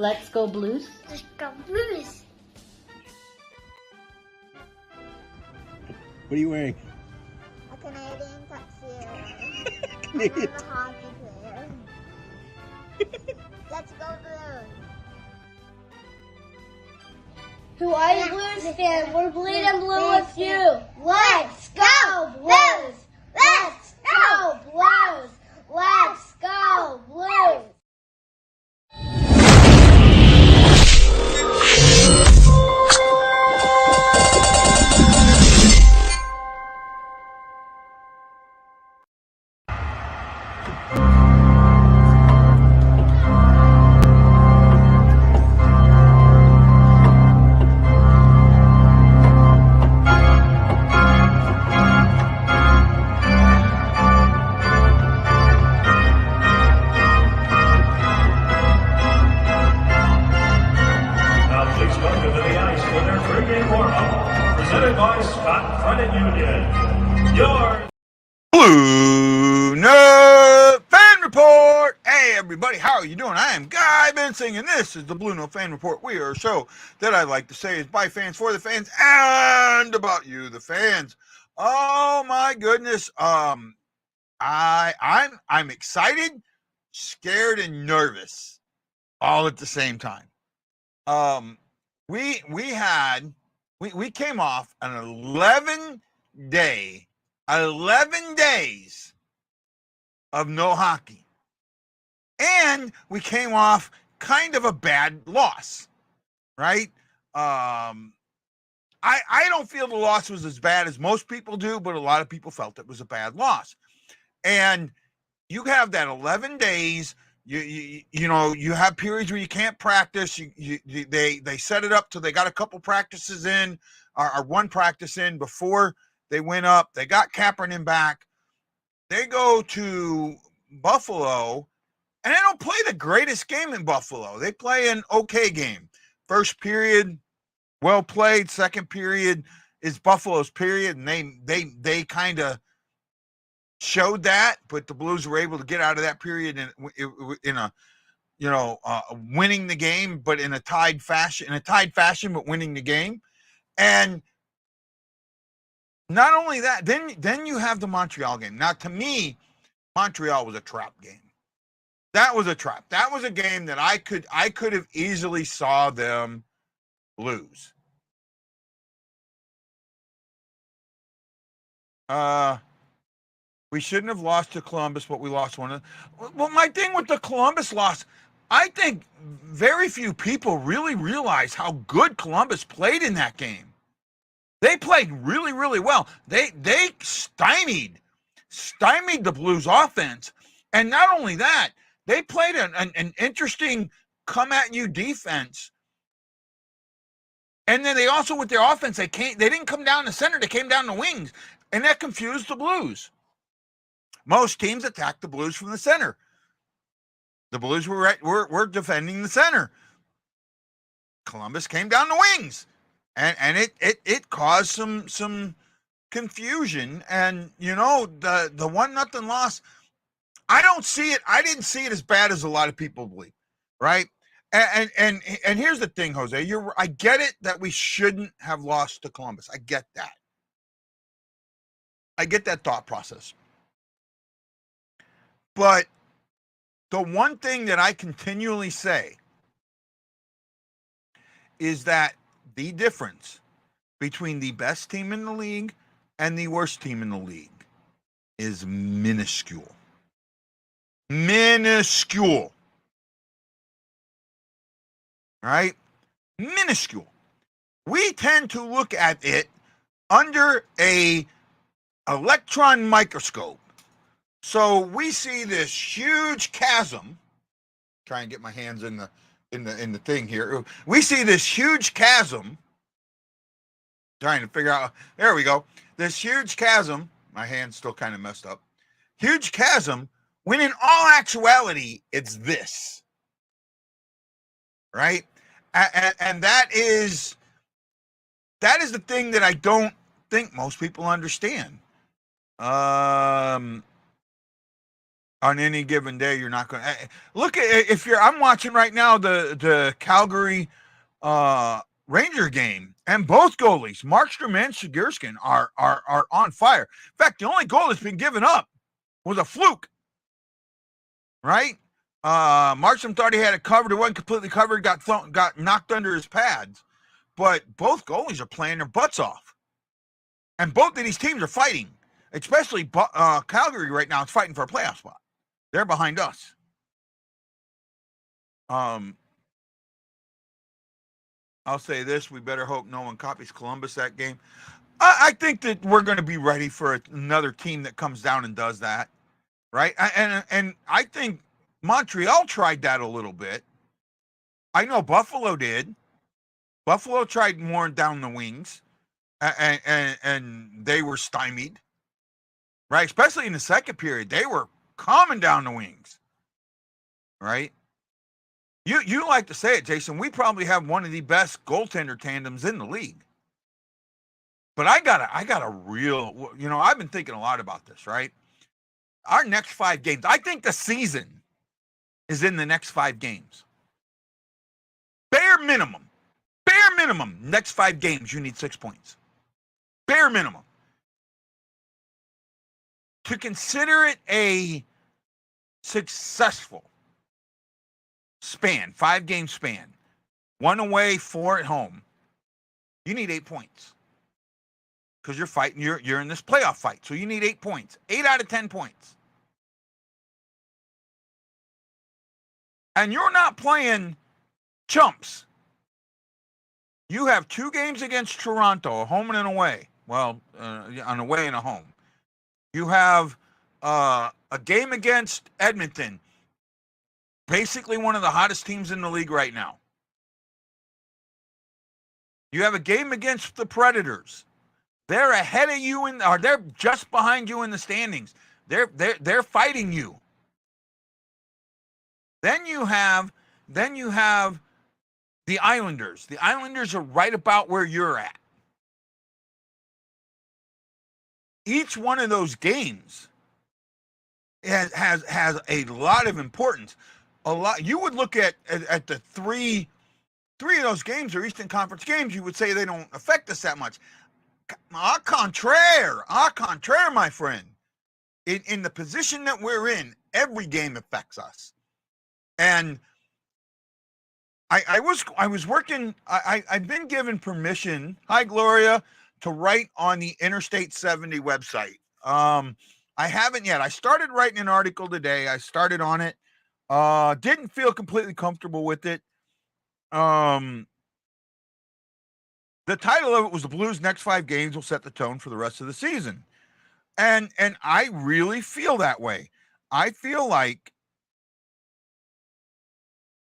Let's go Blues. Let's go Blues. What are you wearing? A Canadian tuxedo. Canadian. I'm a hockey player. Let's go Blues. Hawaii Blues fan, we're bleeding blue with you. Let's go Blues! Let's go Blues! Let's go Blues! Presented by Scott Credit Union. Your BlueNote Fan Report. Hey everybody, how are you doing? I am Guy Bensing, and this is the BlueNote Fan Report. We are a show that I like to say is by fans, for the fans, and about you, the fans. Oh my goodness. I'm excited, scared, and nervous all at the same time. We came off an 11 days of no hockey. And we came off kind of a bad loss, right? I don't feel the loss was as bad as most people do, but a lot of people felt it was a bad loss. And you have that 11 days. You know, you have periods where you can't practice. They set it up till they got a couple practices in, or one practice in before they went up. They got Kaepernick back. They go to Buffalo, and they don't play the greatest game in Buffalo. They play an okay game. First period, well played. Second period is Buffalo's period, and they kind of showed that, but the Blues were able to get out of that period in a winning the game, but in a tied fashion, but winning the game. And not only that, then you have the Montreal game. Now, to me, Montreal was a trap game. That was a trap. That was a game that I could have easily saw them lose. We shouldn't have lost to Columbus, but we lost one. Well, my thing with the Columbus loss, I think very few people really realize how good Columbus played in that game. They played really, really well. They stymied the Blues offense. And not only that, they played an interesting come-at-you defense. And then they also, with their offense, they didn't come down the center, they came down the wings. And that confused the Blues. Most teams attack the Blues from the center. The Blues were defending the center. Columbus came down the wings, and it caused some confusion. And you know, the 1-0 loss, I didn't see it as bad as a lot of people believe, right? And here's the thing, Jose. I get it that we shouldn't have lost to Columbus. I get that. I get that thought process. But the one thing that I continually say is that the difference between the best team in the league and the worst team in the league is minuscule. Minuscule. Right? Minuscule. We tend to look at it under an electron microscope. So we see this huge chasm. Try and get my hands in the thing here. We see this huge chasm. Trying to figure out. There we go. This huge chasm. My hand's still kind of messed up. Huge chasm. When in all actuality, it's this. Right? And that is the thing that I don't think most people understand. on any given day, you're not going to look at if you're. I'm watching right now the Calgary Ranger game, and both goalies, Markstrom and Sigurdsson, are on fire. In fact, the only goal that's been given up was a fluke. Right? Markstrom thought he had it covered. It wasn't completely covered. Got knocked under his pads. But both goalies are playing their butts off, and both of these teams are fighting. Especially Calgary right now is fighting for a playoff spot. They're behind us. I'll say this: we better hope no one copies Columbus that game. I think that we're going to be ready for another team that comes down and does that. Right, and I think Montreal tried that a little bit. I know Buffalo did. Buffalo tried more down the wings, and they were stymied. Right, especially in the second period, they were coming down the wings. Right, you like to say it, Jason. We probably have one of the best goaltender tandems in the league. But I got a real. I've been thinking a lot about this. Right. Our next 5 games, I think the season is in the next 5 games. Bare minimum, next 5 games, you need 6 points. Bare minimum. To consider it a successful span, 5-game span, 1 away, 4 at home, you need 8 points. Because you're fighting, you're in this playoff fight. So you need 8 points. 8 out of 10 points. And you're not playing chumps. You have 2 games against Toronto, a home and an away. Well, an away and a home. You have a game against Edmonton. Basically one of the hottest teams in the league right now. You have a game against the Predators. They're ahead of you or they're just behind you in the standings. They're fighting you. Then you have the Islanders. The Islanders are right about where you're at. Each one of those games has a lot of importance. A lot. You would look at the three of those games are Eastern Conference games. You would say they don't affect us that much. Au contraire, my friend. In the position that we're in, every game affects us. And I was working. I've been given permission. Hi, Gloria, to write on the Interstate 70 website. I haven't yet. I started writing an article today. I started on it. Didn't feel completely comfortable with it. The title of it was "The Blues' next 5 games will set the tone for the rest of the season," and I really feel that way. I feel like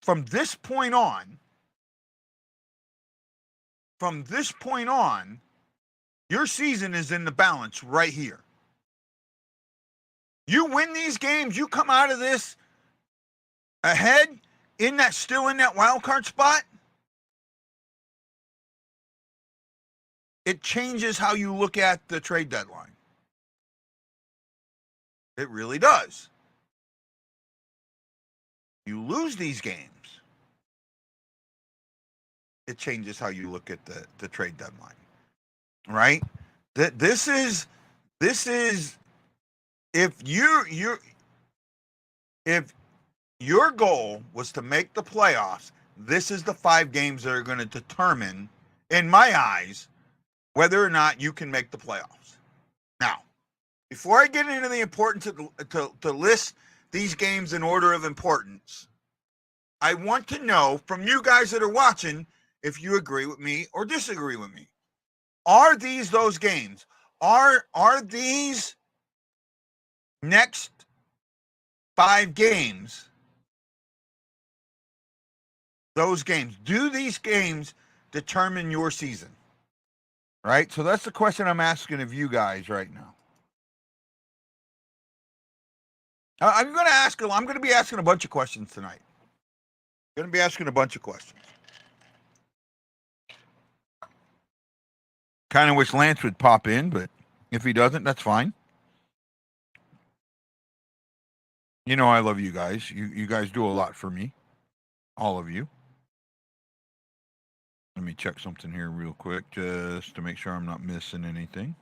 from this point on, your season is in the balance right here. You win these games, you come out of this ahead still in that wild card spot. It changes how you look at the trade deadline. It really does. You lose these games, it changes how you look at the trade deadline. Right? This is if your goal was to make the playoffs, this is the 5 games that are going to determine, in my eyes, whether or not you can make the playoffs. Now, before I get into the importance to list these games in order of importance, I want to know from you guys that are watching if you agree with me or disagree with me. Are these those games? Are these next 5 games those games? Do these games determine your season? Right? So that's the question I'm asking of you guys right now. I'm going to be asking a bunch of questions tonight. I'm going to be asking a bunch of questions. Kind of wish Lance would pop in, but if he doesn't, that's fine. You know I love you guys. You guys do a lot for me. All of you. Let me check something here real quick just to make sure I'm not missing anything.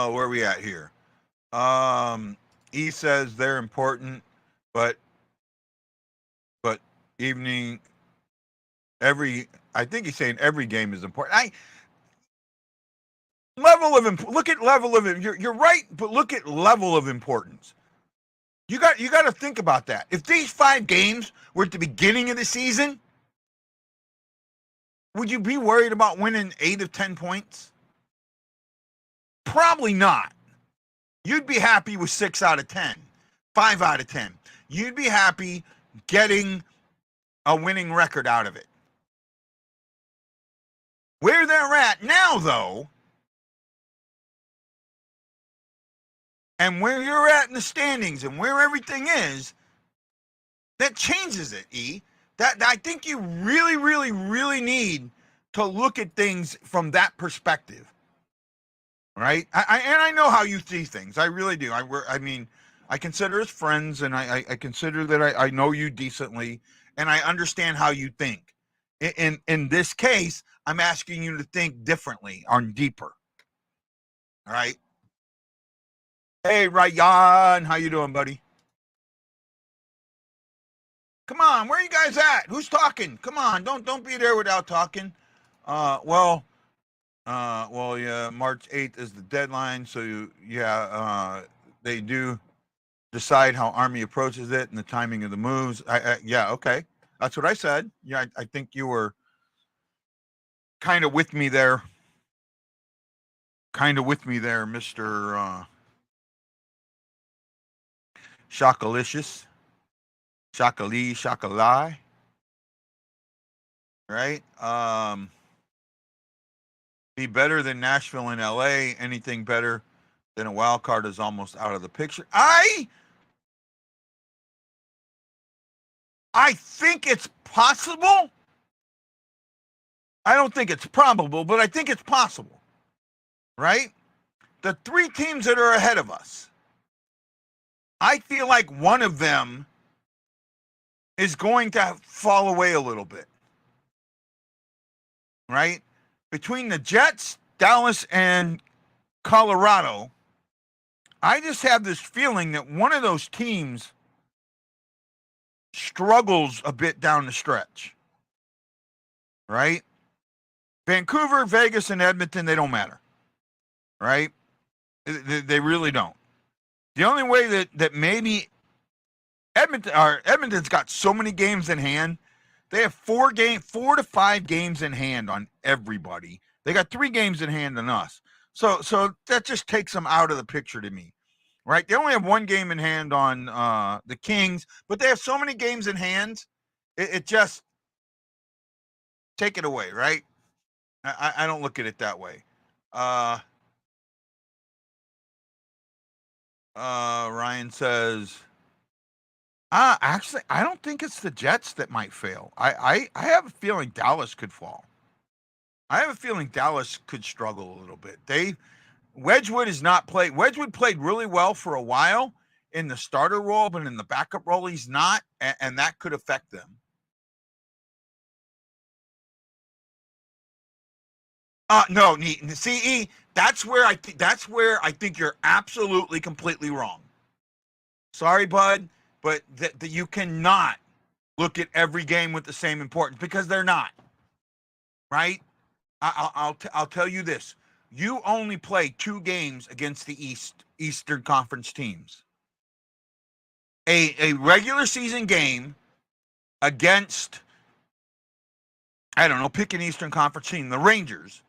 Where are we at here? E says they're important, but evening I think he's saying every game is important. Look at level of you're right, but look at level of importance. You got to think about that. If these 5 games were at the beginning of the season, would you be worried about winning 8 of 10 points? Probably not. You'd be happy with 6 out of 10, 5 out of 10. You'd be happy getting a winning record out of it. Where they're at now, though, and where you're at in the standings and where everything is, that changes it, E. That I think you really, really, really need to look at things from that perspective. Right? I know how you see things. I really do. I mean, I consider us friends, and I consider that I know you decently, and I understand how you think. In this case, I'm asking you to think differently or deeper. All right? Hey, Ryan, how you doing, buddy? Come on, where are you guys at? Who's talking? Come on, don't be there without talking. Well, yeah, March 8th is the deadline, so they do decide how Army approaches it and the timing of the moves. Yeah, okay, that's what I said. Yeah, I think you were kind of with me there. Mr. Shakalicious. Shakalai. Right? Be better than Nashville and LA. Anything better than a wild card is almost out of the picture. I think it's possible. I don't think it's probable, but I think it's possible. Right? The 3 teams that are ahead of us, I feel like one of them is going to fall away a little bit. Right? Between the Jets, Dallas, and Colorado, I just have this feeling that one of those teams struggles a bit down the stretch. Right? Vancouver, Vegas, and Edmonton, they don't matter. Right? They really don't. The only way that maybe Edmonton's got so many games in hand. They have 4 to 5 games in hand on everybody. They got 3 games in hand on us. So that just takes them out of the picture to me. Right? They only have 1 game in hand on the Kings, but they have so many games in hand. It just take it away, right? I don't look at it that way. Ryan says, actually, I don't think it's the Jets that might fail. I have a feeling Dallas could fall. I have a feeling Dallas could struggle a little bit. Wedgwood has not played. Wedgwood played really well for a while in the starter role, but in the backup role, he's not, and that could affect them. No, see, that's where I think you're absolutely completely wrong. Sorry, bud, but that you cannot look at every game with the same importance because they're not. Right? I'll tell you this. You only play 2 games against the Eastern Conference teams. A regular season game against, I don't know, pick an Eastern Conference team, the Rangers,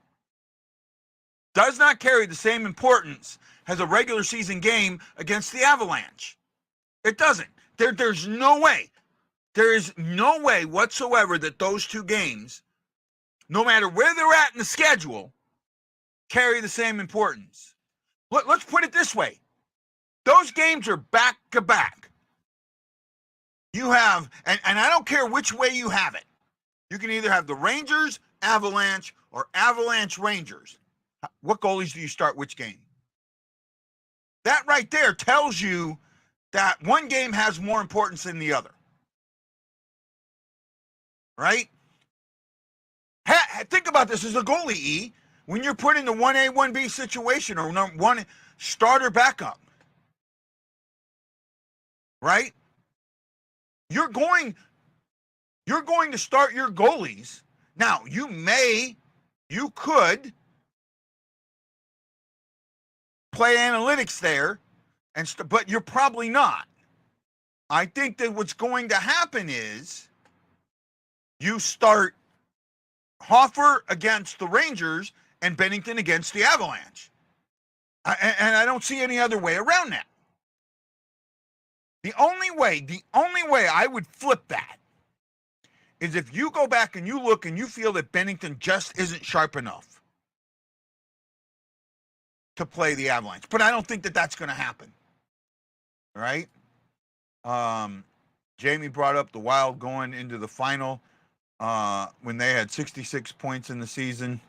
does not carry the same importance as a regular season game against the Avalanche. It doesn't. There's no way. There is no way whatsoever that those 2 games, no matter where they're at in the schedule, carry the same importance. Let's put it this way. Those games are back to back. You have, and I don't care which way you have it. You can either have the Rangers, Avalanche, or Avalanche Rangers. What goalies do you start which game? That right there tells you that one game has more importance than the other. Right? Think about this as a goalie, E. When you're put in the 1A, 1B situation or one starter backup, right? You're going to start your goalies. Now, you could play analytics there, but you're probably not. I think that what's going to happen is you start Hoffer against the Rangers and Bennington against the Avalanche. And I don't see any other way around that. The only way I would flip that is if you go back and you look and you feel that Bennington just isn't sharp enough to play the Avalanche. But I don't think that that's going to happen. All right? Jamie brought up the Wild going into the final when they had 66 points in the season.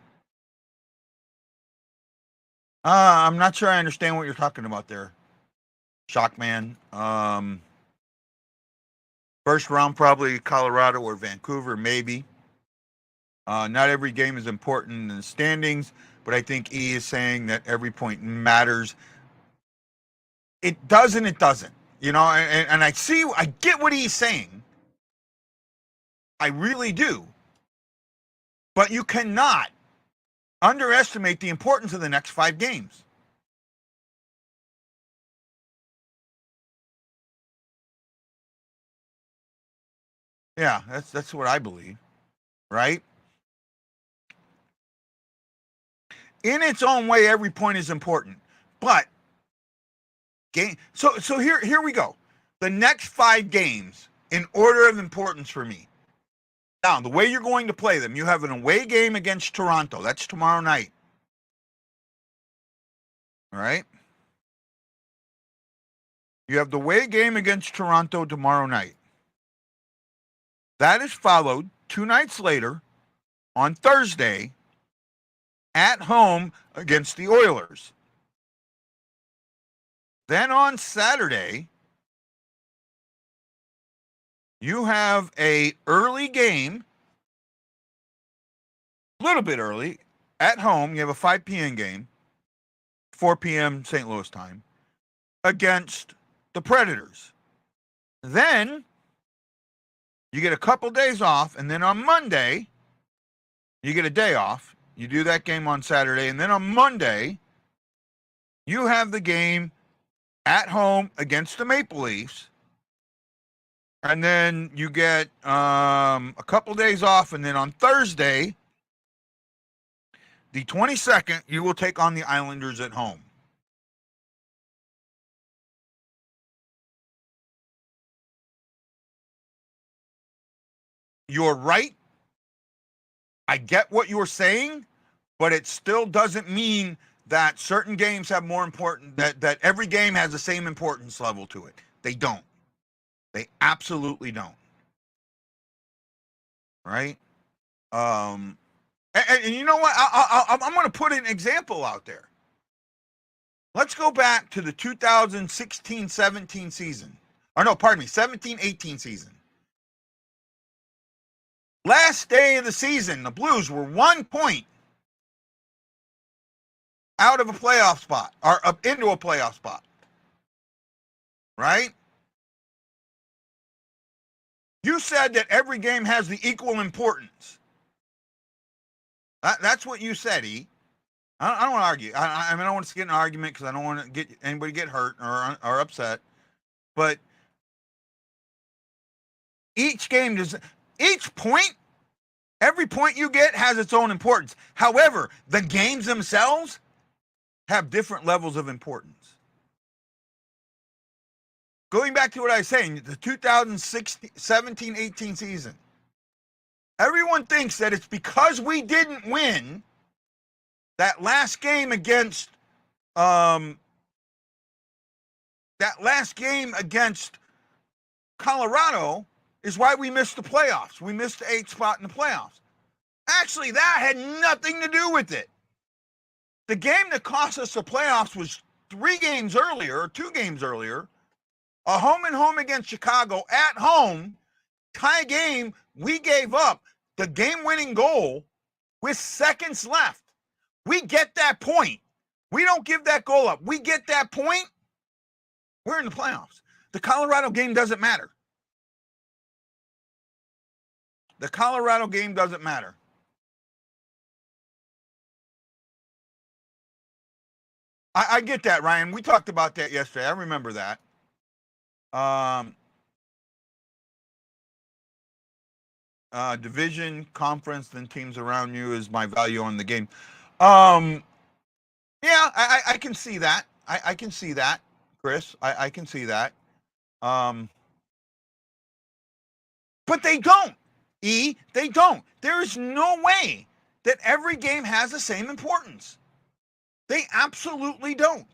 I'm not sure I understand what you're talking about there, Shockman. First round, probably Colorado or Vancouver, maybe. Not every game is important in the standings, but I think E is saying that every point matters. It does and it doesn't. You know, and I get what he's saying. I really do. But you cannot underestimate the importance of the next 5 games. Yeah, that's what I believe, right? In its own way, every point is important, but so here we go. The next 5 games in order of importance for me. Now, the way you're going to play them, you have an away game against Toronto. That's tomorrow night. All right? You have the away game against Toronto tomorrow night. That is followed 2 nights later on Thursday at home against the Oilers. Then on Saturday, you have a early game, a little bit early, at home. You have a 5 p.m. game, 4 p.m. St. Louis time, against the Predators. Then you get a couple days off, and then on Monday, you get a day off. You do that game on Saturday, and then on Monday, you have the game at home against the Maple Leafs. And then you get a couple days off, and then on Thursday, the 22nd, you will take on the Islanders at home. You're right. I get what you're saying, but it still doesn't mean that certain games have more important, that every game has the same importance level to it. They don't. They absolutely don't. Right? And you know what? I'm going to put an example out there. Let's go back to the 2016-17 season. Or no, pardon me, 17-18 season. Last day of the season, the Blues were 1 point out of a playoff spot, or up into a playoff spot. Right? You said that every game has the equal importance. That's what you said, E. I don't want to argue. I mean, I don't want to get in an argument because I don't want to get anybody get hurt or upset. But each point, every point you get has its own importance. However, the games themselves have different levels of importance. Going back to what I was saying, the 2017-18 season, everyone thinks that it's because we didn't win that last game against that last game against Colorado is why we missed the playoffs. We missed the 8th spot in the playoffs. Actually, that had nothing to do with it. The game that cost us the playoffs was 2 games earlier, a home and home against Chicago at home, tie game. We gave up the game-winning goal with seconds left. We get that point. We don't give that goal up. We get that point. We're in the playoffs. The Colorado game doesn't matter. The Colorado game doesn't matter. I get that, Ryan. We talked about that yesterday. I remember that. Division, conference, then teams around you is my value on the game. Yeah, I can see that. I can see that, Chris. I can see that. But they don't. They don't. There is no way that every game has the same importance. They absolutely don't.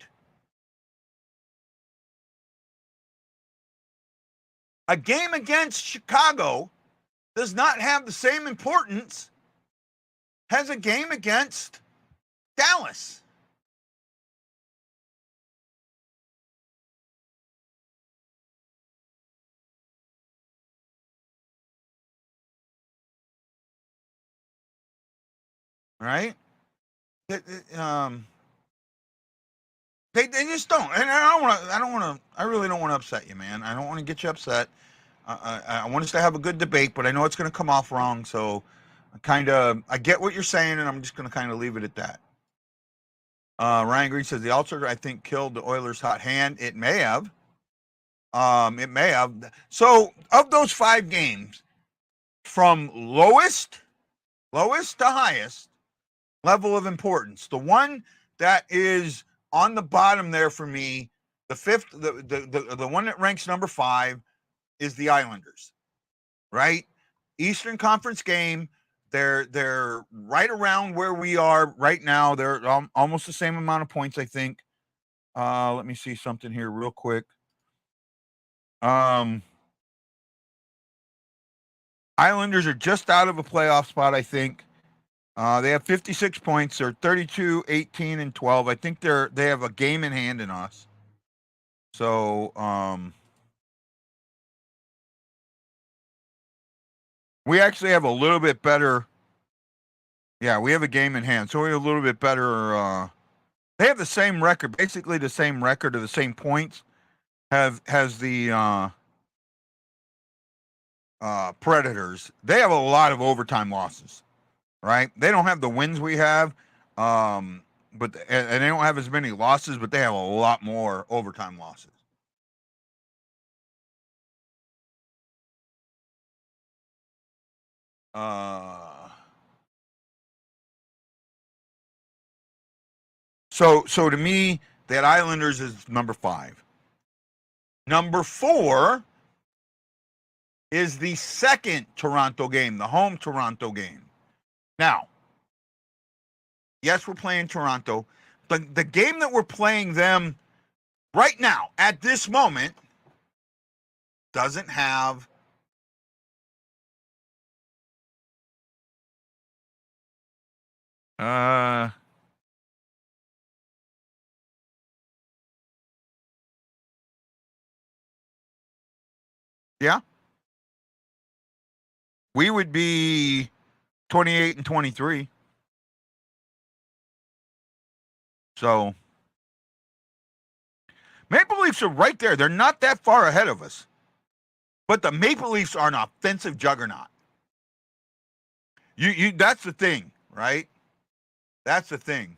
A game against Chicago does not have the same importance as a game against Dallas. Right? They just don't, and I really don't want to upset you, man. I don't want to get you upset. I want us to have a good debate, but I know it's going to come off wrong. So I get what you're saying, and I'm just going to kind of leave it at that. Ryan Green says the Ulcer, I think, killed the Oilers' hot hand. It may have. It may have. So of those 5 games, from lowest to highest level of importance, the one that is on the bottom there for me, the 5th, the one that ranks number 5 is the Islanders, right? Eastern Conference game. They're right around where we are right now. They're almost the same amount of points, I think. Let me see something here real quick. Islanders are just out of a playoff spot, I think. They have 56 points. They're 32, 18, and 12. I think they have a game in hand in us. So, we actually have a little bit better. Yeah, we have a game in hand. So we have a little bit better. They have the same record, basically the same record or the same points has the Predators. They have a lot of overtime losses, right? They don't have the wins we have, but they don't have as many losses, but they have a lot more overtime losses. So to me, that Islanders is number 5. Number 4 is the second Toronto game, the home Toronto game. Now, yes, we're playing Toronto. The game that we're playing them right now, at this moment, doesn't have yeah. We would be 28 and 23. So Maple Leafs are right there. They're not that far ahead of us. But the Maple Leafs are an offensive juggernaut. You that's the thing, right? That's the thing.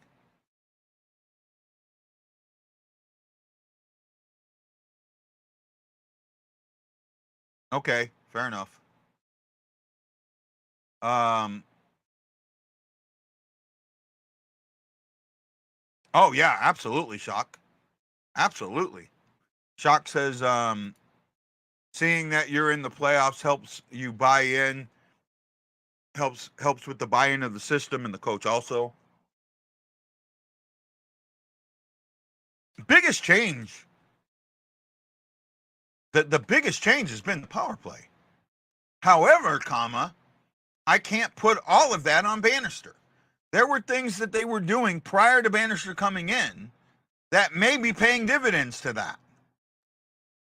Okay, fair enough. Oh yeah, absolutely, Shock. Absolutely. Shock says seeing that you're in the playoffs helps you buy in. Helps with the buy-in of the system and the coach also. biggest change, the biggest change has been the power play. However, I can't put all of that on Bannister. There were things that they were doing prior to Bannister coming in that may be paying dividends to that.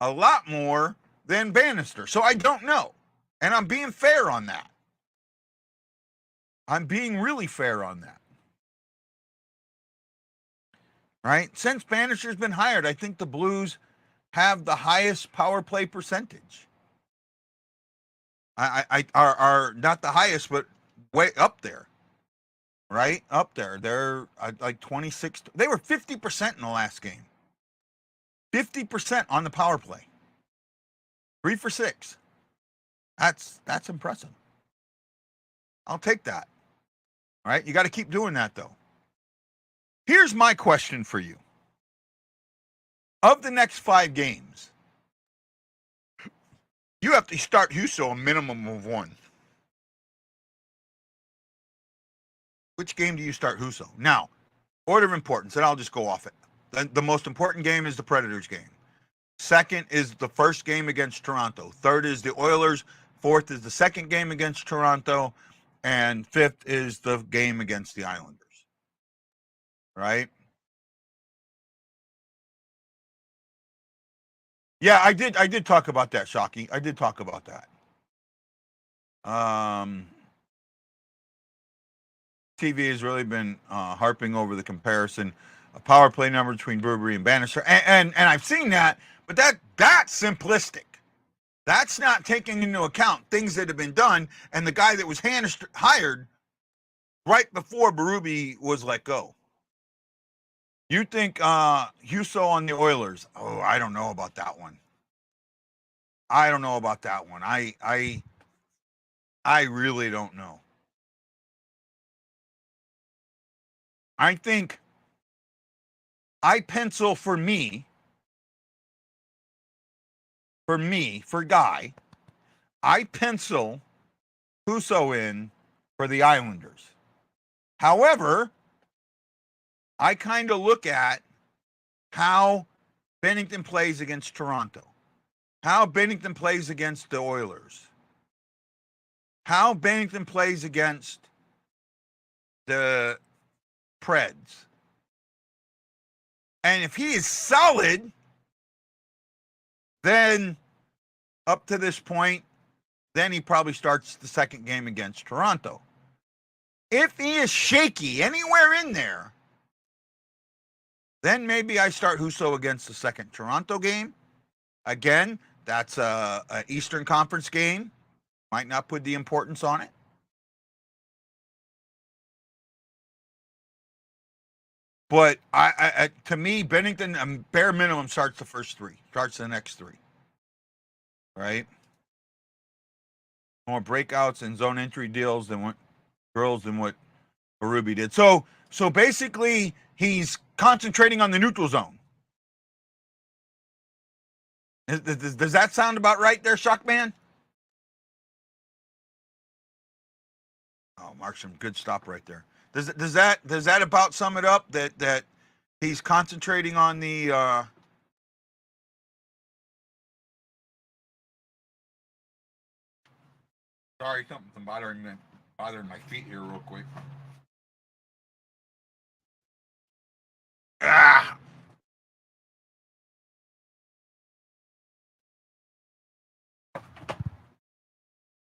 A lot more than Bannister. So I don't know. And I'm being fair on that. I'm being really fair on that. Right? Since Bannister's been hired, I think the Blues have the highest power play percentage. I are not the highest, but way up there. Right? Up there. They're like 26. They were 50% in the last game. 50% on the power play. 3 for 6. That's impressive. I'll take that. All right? You got to keep doing that, though. Here's my question for you. Of the next 5 games, you have to start Husso a minimum of 1. Which game do you start Husso? Now, order of importance, and I'll just go off it. The most important game is the Predators game. Second is the first game against Toronto. Third is the Oilers. Fourth is the second game against Toronto. And fifth is the game against the Islanders. Right? Yeah, I did talk about that, Shockey. I did talk about that. TV has really been harping over the comparison of power play number between Burberry and Bannister. And I've seen that, but that's simplistic. That's not taking into account things that have been done and the guy that was hired right before Berube was let go. You think Husso on the Oilers? Oh, I don't know about that one. I don't know about that one. I really don't know. I think I pencil for Guy, I pencil Husso in for the Islanders. However, I kind of look at how Bennington plays against Toronto, how Bennington plays against the Oilers, how Bennington plays against the Preds. And if he is solid, then up to this point, then he probably starts the second game against Toronto. If he is shaky anywhere in there, then maybe I start Husso against the second Toronto game. Again, that's a Eastern Conference game. Might not put the importance on it. But to me, Bennington, bare minimum, starts the first 3. Starts the next 3. Right? More breakouts and zone entry deals than what Berube did. So basically, he's concentrating on the neutral zone. Does that sound about right there, Shockman? Oh, Markstrom, good stop right there. Does that about sum it up? That he's concentrating on the Sorry, something bothering my feet here real quick. Ah.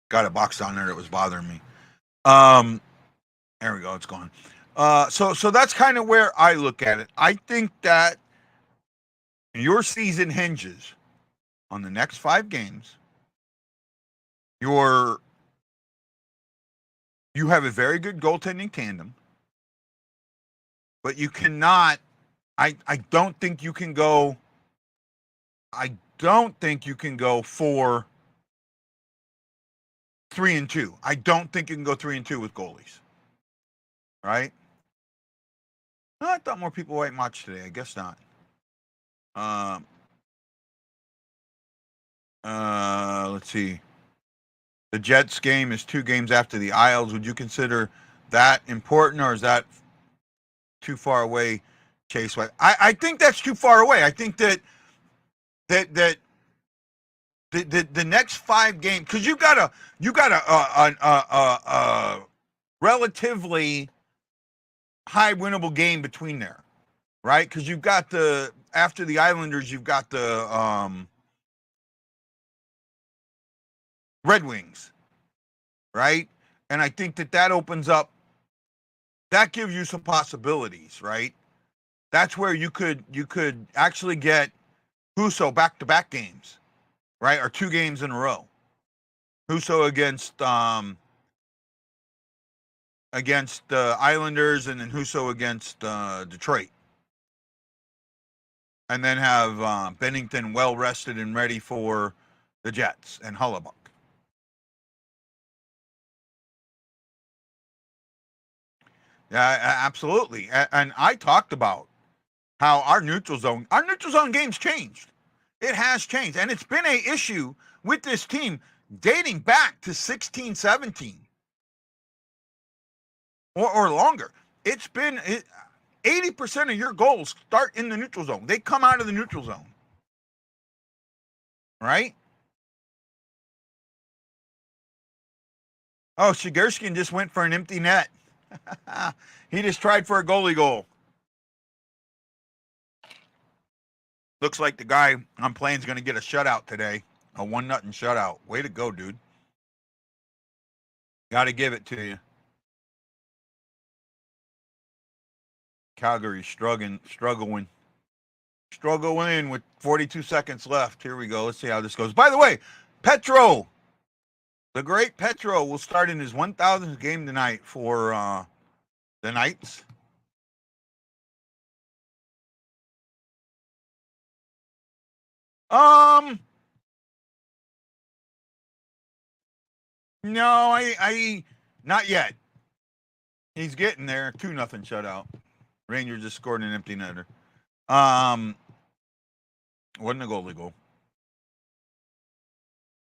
Got a box down there that was bothering me. There we go. It's gone. So that's kind of where I look at it. I think that your season hinges on the next 5 games. You have a very good goaltending tandem, but you cannot. I don't think you can go. I don't think you can go 4-3-2. I don't think you can go 3-2 with goalies. Right? Oh, I thought more people might watch today. I guess not. Let's see. The Jets game is 2 games after the Isles. Would you consider that important, or is that too far away Chase White. I think that's too far away. I think that the next 5 games, because you got a relatively high winnable game between there, right? Because you've got after the Islanders, you've got the Red Wings, right? And I think that opens up, that gives you some possibilities, right? That's where you could actually get Husso back-to-back games, right? Or 2 games in a row. Husso against the Islanders, and then Husso against Detroit. And then have Bennington well rested and ready for the Jets and Hellebuyck. Yeah, absolutely. And I talked about how our neutral zone games changed. It has changed. And it's been an issue with this team dating back to 16, 17 or longer. It's been 80% of your goals start in the neutral zone. They come out of the neutral zone. Right? Oh, Shigerskin just went for an empty net. He just tried for a goalie goal. Looks like the guy I'm playing is going to get a shutout today. A 1-0 shutout. Way to go, dude. Got to give it to you. Calgary struggling with 42 seconds left. Here we go. Let's see how this goes. By the way, Petro, the great Petro, will start in his 1,000th game tonight for the Knights. No, I not yet. He's getting there. 2-0 shutout. Rangers just scored an empty netter. Wasn't a goalie goal.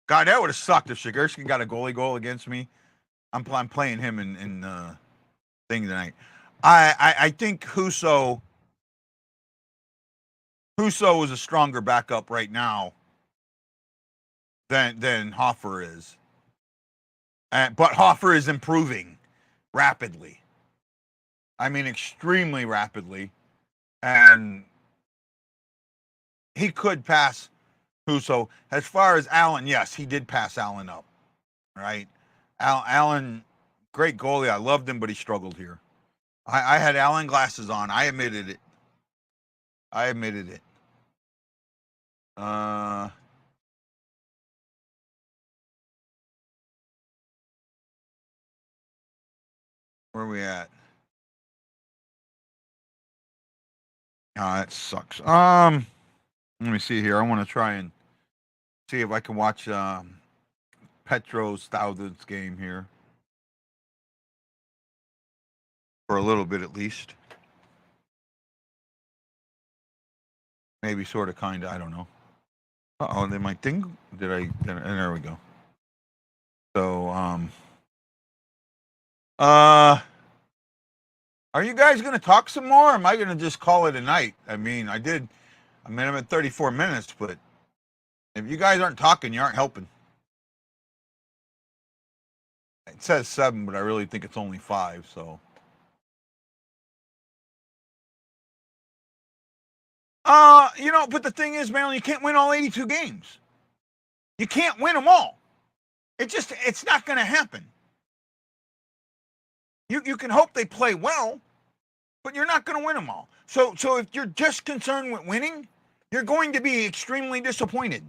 God, that would have sucked if Shigersky got a goalie goal against me. I'm playing him in thing tonight. I think Husso is a stronger backup right now than Hofer is. But Hofer is improving rapidly. I mean, extremely rapidly. And he could pass Husso. As far as Allen, yes, he did pass Allen up. Right? Allen, great goalie. I loved him, but he struggled here. I had Allen glasses on. I admitted it. Where are we at? Oh, that sucks. Let me see here. I want to try and see if I can watch Petro's 1,000th game here. For a little bit at least. Maybe sort of, kind of, I don't know. Uh-oh, then my thing, there we go. So, are you guys going to talk some more, or am I going to just call it a night? I mean, I'm at 34 minutes, but if you guys aren't talking, you aren't helping. It says 7, but I really think it's only 5, so. But the thing is, man, you can't win all 82 games. You can't win them all. It's not going to happen. You can hope they play well, but you're not going to win them all. So if you're just concerned with winning, you're going to be extremely disappointed.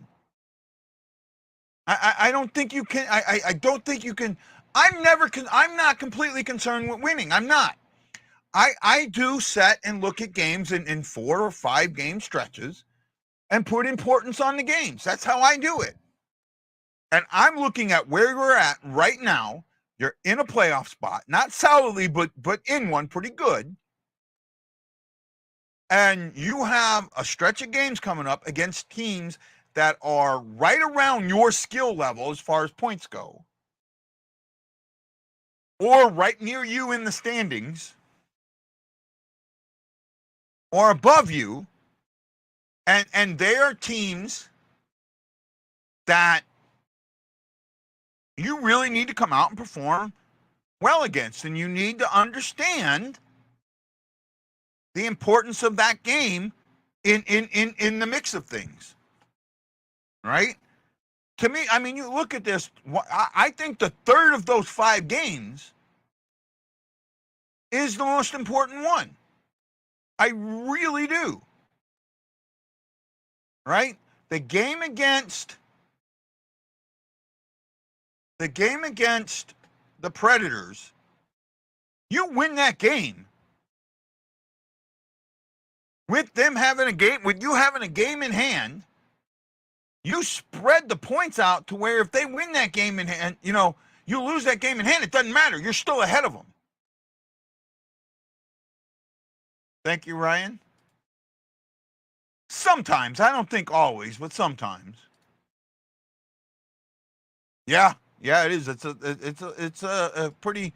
I don't think you can. I don't think you can. I'm not completely concerned with winning. I'm not. I do set and look at games in 4 or 5 game stretches and put importance on the games. That's how I do it. And I'm looking at where we're at right now. You're in a playoff spot, not solidly, but in one pretty good. And you have a stretch of games coming up against teams that are right around your skill level as far as points go, or right near you in the standings. or above you, and they are teams that you really need to come out and perform well against, and you need to understand the importance of that game in the mix of things, right? To me, I mean, you look at this, I think the third of those 5 games is the most important one. I really do. Right? The game against the Predators, you win that game with them having a game, with you having a game in hand. You spread the points out to where if they win that game in hand, you lose that game in hand, it doesn't matter. You're still ahead of them. Thank you, Ryan. Sometimes, I don't think always, but sometimes. Yeah, it is. It's a pretty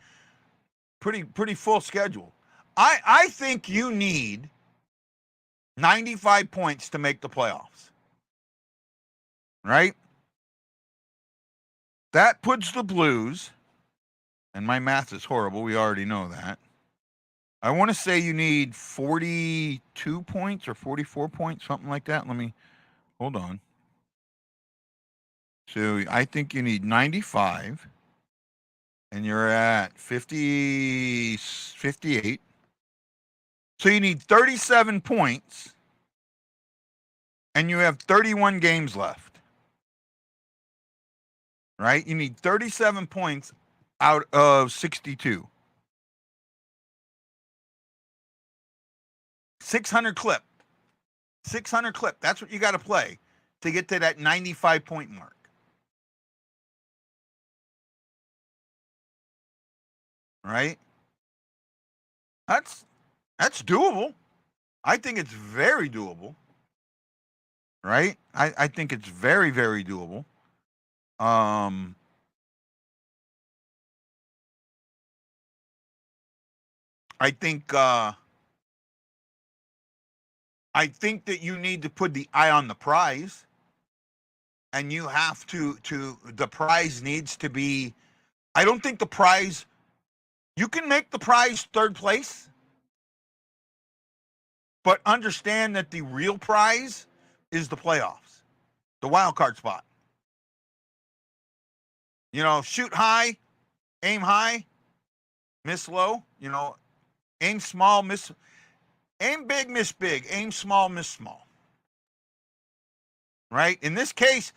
full schedule. I think you need 95 points to make the playoffs. Right? That puts the Blues, and my math is horrible, we already know that. I want to say you need 42 points or 44 points, something like that. Hold on. So I think you need 95, and you're at 58. So you need 37 points, and you have 31 games left. Right? You need 37 points out of 62. 600 clip. 600 clip. That's what you got to play to get to that 95-point mark. Right? That's doable. I think it's very doable. Right? I think it's very, very doable. I think that you need to put the eye on the prize, and you have to the prize needs to be, I don't think the prize, you can make the prize third place, but understand that the real prize is the playoffs, the wild card spot. Shoot high, aim high, miss low, aim small, aim big, miss big, aim small, miss small. Right? In this case,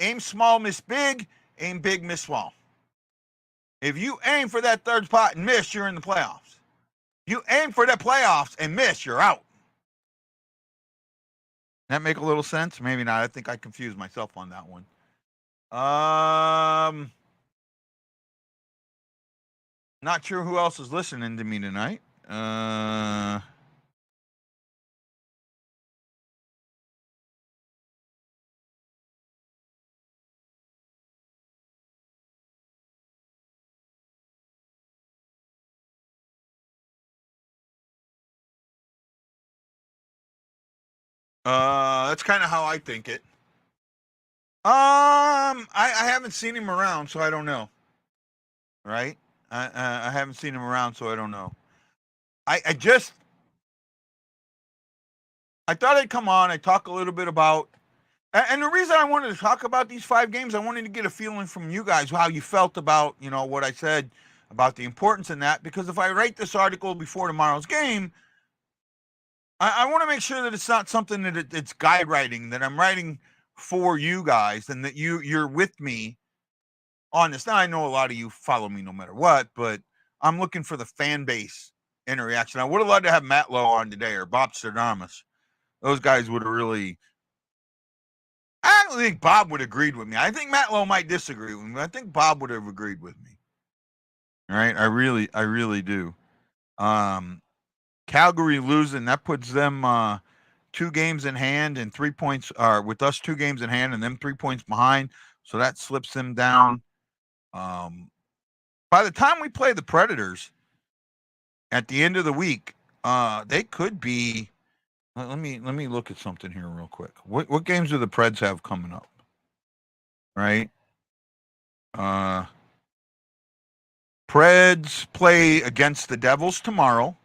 aim small, miss big, aim big, miss small. If you aim for that third spot and miss, you're in the playoffs. You aim for the playoffs and miss, you're out. That make a little sense? Maybe not. I think I confused myself on that one. Not sure who else is listening to me tonight. That's kind of how I think it. I haven't seen him around, so I don't know. Right? I haven't seen him around, so I don't know. I thought I'd come on. I'd talk a little bit about, and the reason I wanted to talk about these 5 games, I wanted to get a feeling from you guys how you felt about, what I said about the importance in that. Because if I write this article before tomorrow's game, I want to make sure that it's not something that it's guide writing, that I'm writing for you guys, and that you're with me on this. Now, I know a lot of you follow me no matter what, but I'm looking for the fan base interaction. I would have loved to have Matt Lowe on today, or Bob Stradamus. Those guys would have really, I don't think Bob would have agreed with me. I think Matt Lowe might disagree with me, but I think Bob would have agreed with me. All right? I really do. Calgary losing, that puts them 2 games in hand and 3 points, with us 2 games in hand and them 3 points behind. So that slips them down. By the time we play the Predators at the end of the week, They could be. Let me look at something here real quick. What games do the Preds have coming up? Right. Preds play against the Devils tomorrow.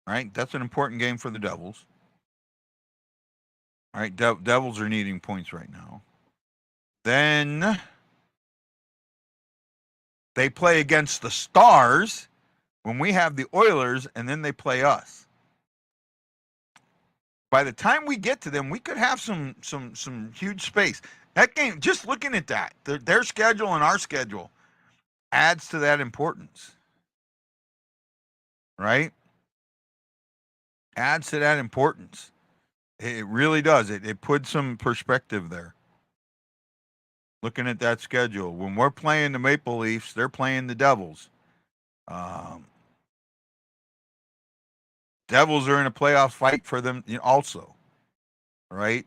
Right. That's an important game for the Devils. All right. Devils are needing points right now. Then they play against the Stars when we have the Oilers, and then they play us. By the time we get to them, we could have some huge space. That game, just looking at that, their schedule and our schedule adds to that importance. Right? Adds to that importance. It really does. It puts some perspective there. Looking at that schedule. When we're playing the Maple Leafs, they're playing the Devils. Devils are in a playoff fight for them also, right?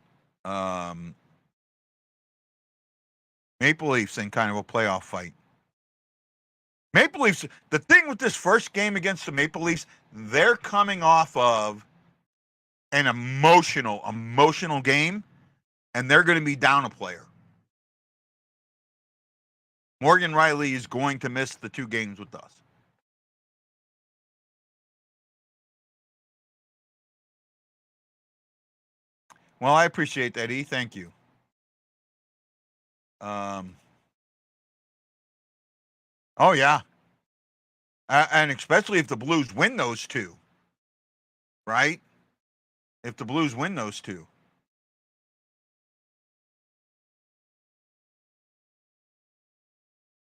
Maple Leafs in kind of a playoff fight. Maple Leafs, the thing with this first game against the Maple Leafs, they're coming off of an emotional game, and they're going to be down a player. Morgan Riley is going to miss the 2 games with us. Well, I appreciate that, E. Thank you. Oh, yeah. And especially if the Blues win those 2. Right? If the Blues win those 2.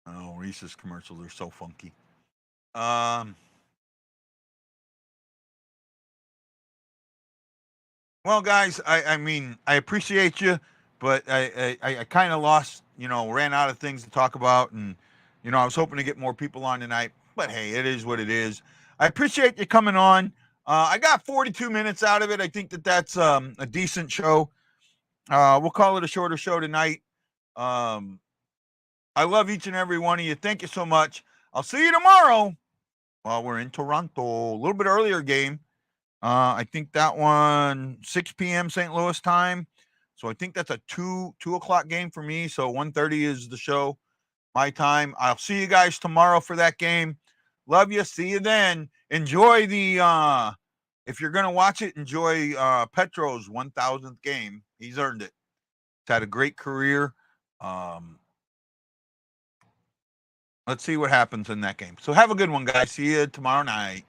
Oh, Reese's commercials are so funky. Well, guys, I mean, I appreciate you, but I kind of lost, ran out of things to talk about, and I was hoping to get more people on tonight, but hey, it is what it is. I appreciate you coming on. I got 42 minutes out of it. I think that's a decent show. We'll call it a shorter show tonight. I love each and every one of you. Thank you so much. I'll see you tomorrow while we're in Toronto. A little bit earlier game. I think that one 6 p.m. St. Louis time. So I think that's a 2 o'clock game for me. So 1:30 is the show, my time. I'll see you guys tomorrow for that game. Love you. See you then. Enjoy the if you're gonna watch it, enjoy Petro's 1,000th game. He's earned it. He's had a great career. Let's see what happens in that game. So have a good one, guys. See you tomorrow night.